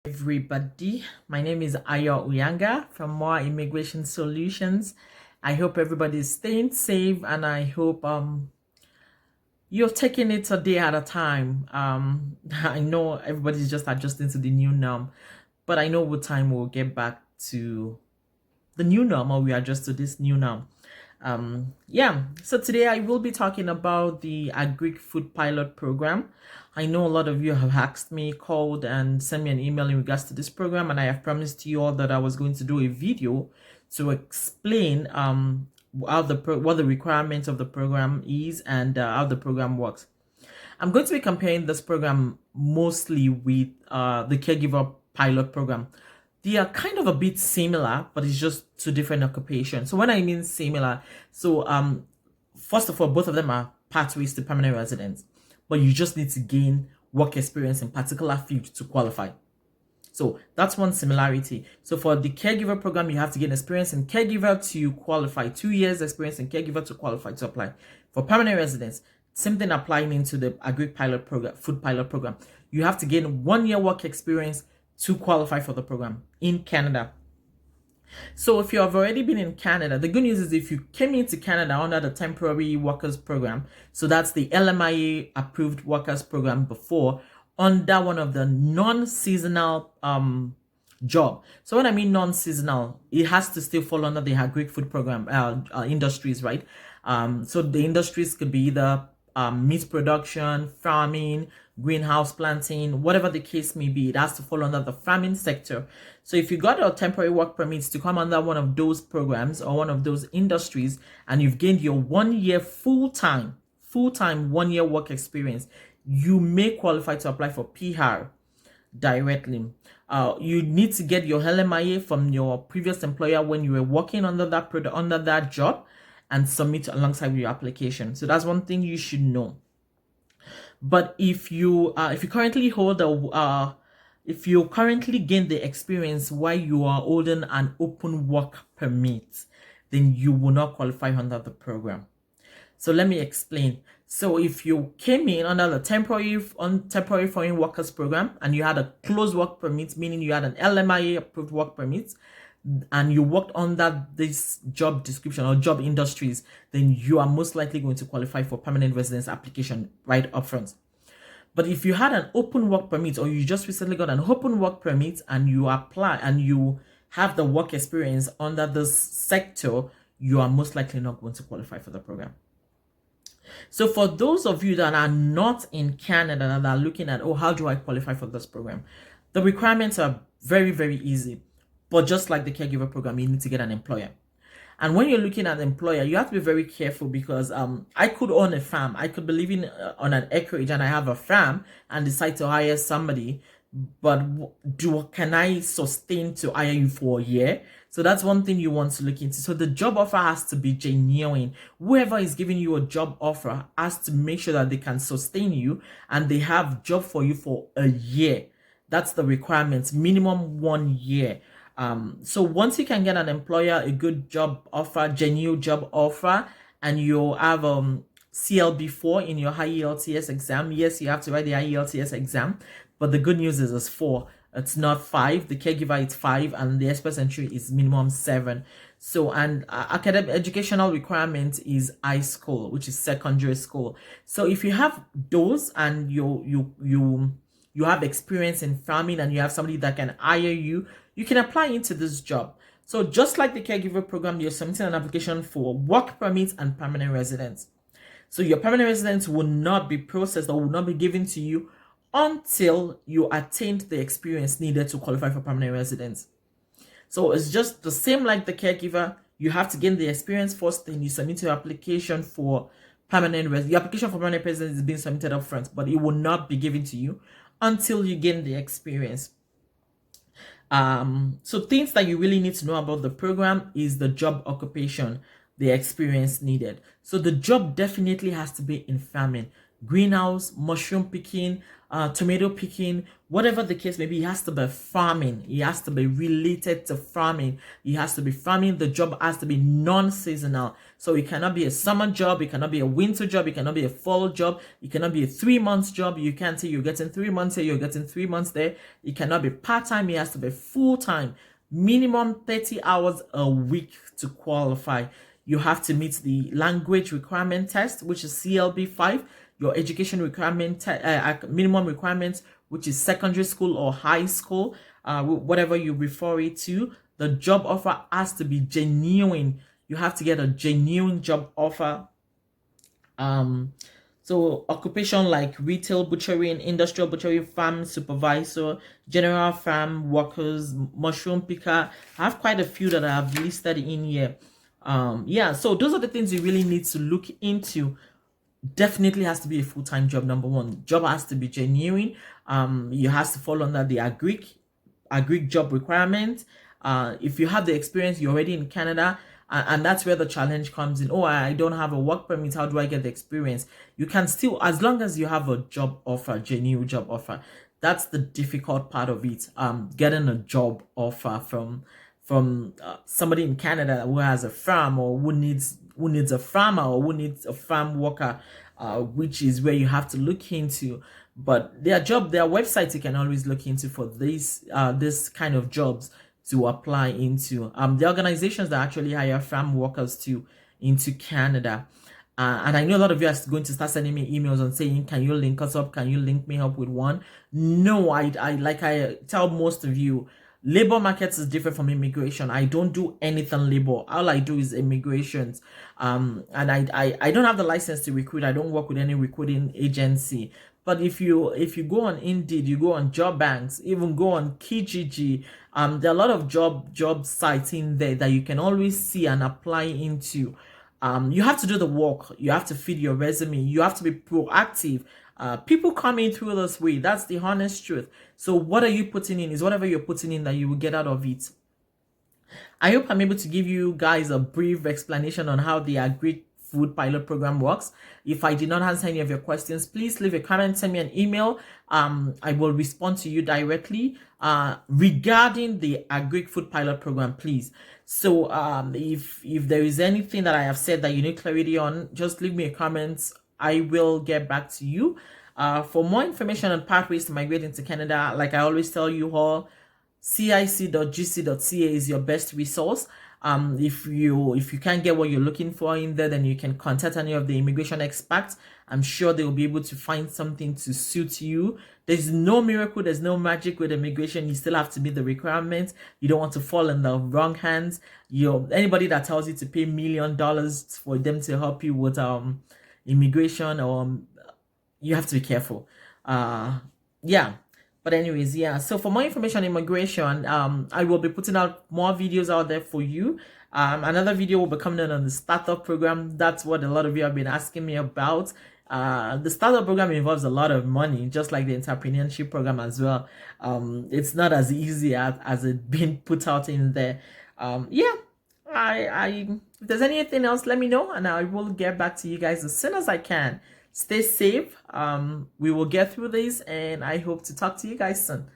Everybody, my name is Ayo Uyanga from More Immigration Solutions. I hope everybody is staying safe, and I hope you're taking it a day at a time. I know everybody's just adjusting to the new norm, but I know with time we'll get back to the new norm, or we adjust to this new norm. So today I will be talking about the Agric Food Pilot Program. I know a lot of you have asked me, called, and sent me an email in regards to this program, and I have promised you all that I was going to do a video to explain what the requirements of the program is and how the program works. I'm going to be comparing this program mostly with the Caregiver Pilot Program. They are kind of a bit similar, but it's just two different occupations. So when I mean similar, first of all, both of them are pathways to permanent residence, but you just need to gain work experience in particular field to qualify. So that's one similarity. So for the Caregiver program, you have to gain experience in Caregiver to qualify, 2 years experience in Caregiver to qualify to apply. For permanent residence, same thing applying into the Agri Pilot Program, Food Pilot Program. You have to gain 1 year work experience to qualify for the program in Canada. So if you have already been in Canada, the good news is if you came into Canada under the Temporary Workers Program, so that's the LMIA approved workers program before, under one of the non-seasonal job. So when I mean non-seasonal, it has to still fall under the Agri Food Program industries, right? So the industries could be either meat production, farming, greenhouse planting, whatever the case may be. It has to fall under the farming sector. So if you got a temporary work permit to come under one of those programs or one of those industries, and you've gained your 1 year full-time 1 year work experience, you may qualify to apply for PR directly. You need to get your LMIA from your previous employer when you were working under that job, and submit alongside with your application. So that's one thing you should know. But if you currently gain the experience while you are holding an open work permit, then you will not qualify under the program. So let me explain. So if you came in under the temporary foreign workers program and you had a closed work permit, meaning you had an LMIA approved work permit, and you worked under this job description or job industries, then you are most likely going to qualify for permanent residence application right up front. But if you had an open work permit, or you just recently got an open work permit and you apply and you have the work experience under this sector, you are most likely not going to qualify for the program. So for those of you that are not in Canada and are looking at, how do I qualify for this program? The requirements are very, very easy. But just like the Caregiver program, you need to get an employer. And when you're looking at an employer, you have to be very careful, because I could own a farm. I could be living on an acreage and I have a farm and decide to hire somebody. But can I sustain to hire you for a year? So that's one thing you want to look into. So the job offer has to be genuine. Whoever is giving you a job offer has to make sure that they can sustain you and they have job for you for a year. That's the requirements, minimum 1 year. So once you can get an employer, a good job offer, genuine job offer, and you have CLB4 in your IELTS exam. Yes, you have to write the IELTS exam, but the good news is it's 4. It's not 5. The Caregiver is 5, and the express entry is minimum 7. So, and academic educational requirement is high school, which is secondary school. So if you have those and you have experience in farming and you have somebody that can hire you, you can apply into this job. So just like the Caregiver program, you're submitting an application for work permits and permanent residence. So your permanent residence will not be processed or will not be given to you until you attained the experience needed to qualify for permanent residence. So it's just the same like the Caregiver. You have to gain the experience first, then you submit your application for permanent residence. Your application for permanent residence is being submitted up front, but it will not be given to you until you gain the experience. So things that you really need to know about the program is the job occupation, the experience needed. So the job definitely has to be in farming, greenhouse, mushroom picking, tomato picking, whatever the case may be. It has to be farming. It has to be related to farming. It has to be farming. The job has to be non-seasonal. So it cannot be a summer job, it cannot be a winter job, it cannot be a fall job, it cannot be a 3 months job. You can't say you're getting 3 months here, you're getting 3 months there. It cannot be part-time, it has to be full-time. Minimum 30 hours a week to qualify. You have to meet the language requirement test, which is CLB 5, your education requirement, minimum requirements, which is secondary school or high school, whatever you refer it to. The job offer has to be genuine. You have to get a genuine job offer. So occupation like retail butchering, industrial butchery, farm supervisor, general farm workers, mushroom picker. I have quite a few that I have listed in here. Yeah, so those are the things you really need to look into. Definitely has to be a full-time job. Number one, job has to be genuine. You have to fall under the agric job requirement. If you have the experience, you're already in Canada, and that's where the challenge comes in. Oh, I don't have a work permit, how do I get the experience? You can still, as long as you have a job offer, genuine job offer. That's the difficult part of it. Getting a job offer from somebody in Canada who has a farm, or who needs a farmer, or who needs a farm worker, which is where you have to look into. But their websites you can always look into for this kind of jobs to apply into. The organizations that actually hire farm workers into Canada. And I know a lot of you are going to start sending me emails and saying, can you link us up? Can you link me up with one? No, I like I tell most of you, labor markets is different from immigration. I don't do anything labor. All I do is immigrations. And I don't have the license to recruit. I don't work with any recruiting agency. But if you go on Indeed, you go on job banks, even go on Kijiji, there are a lot of job sites in there that you can always see and apply into. You have to do the work. You have to feed your resume. You have to be proactive. People come in through this way. That's the honest truth. So what are you putting in is whatever you're putting in that you will get out of it. I hope I'm able to give you guys a brief explanation on how the Agri-Food Pilot Program works. If I did not answer any of your questions, please leave a comment, send me an email. I will respond to you directly regarding the Agri-Food Pilot Program, please. So if there is anything that I have said that you need clarity on, just leave me a comment. I will get back to you. For more information on pathways to migrate into Canada, like I always tell you all, cic.gc.ca is your best resource. If you can't get what you're looking for in there, then you can contact any of the immigration experts. I'm sure they will be able to find something to suit you. There's no miracle, there's no magic with immigration. You still have to meet the requirements. You don't want to fall in the wrong hands. Anybody that tells you to pay $1 million for them to help you with immigration, or you have to be careful. Yeah. But anyways, yeah. So for more information on immigration, I will be putting out more videos out there for you. Another video will be coming in on the startup program. That's what a lot of you have been asking me about. The startup program involves a lot of money, just like the entrepreneurship program as well. It's not as easy as it being put out in there. Yeah. If there's anything else, let me know, and I will get back to you guys as soon as I can. Stay safe. We will get through this, and I hope to talk to you guys soon.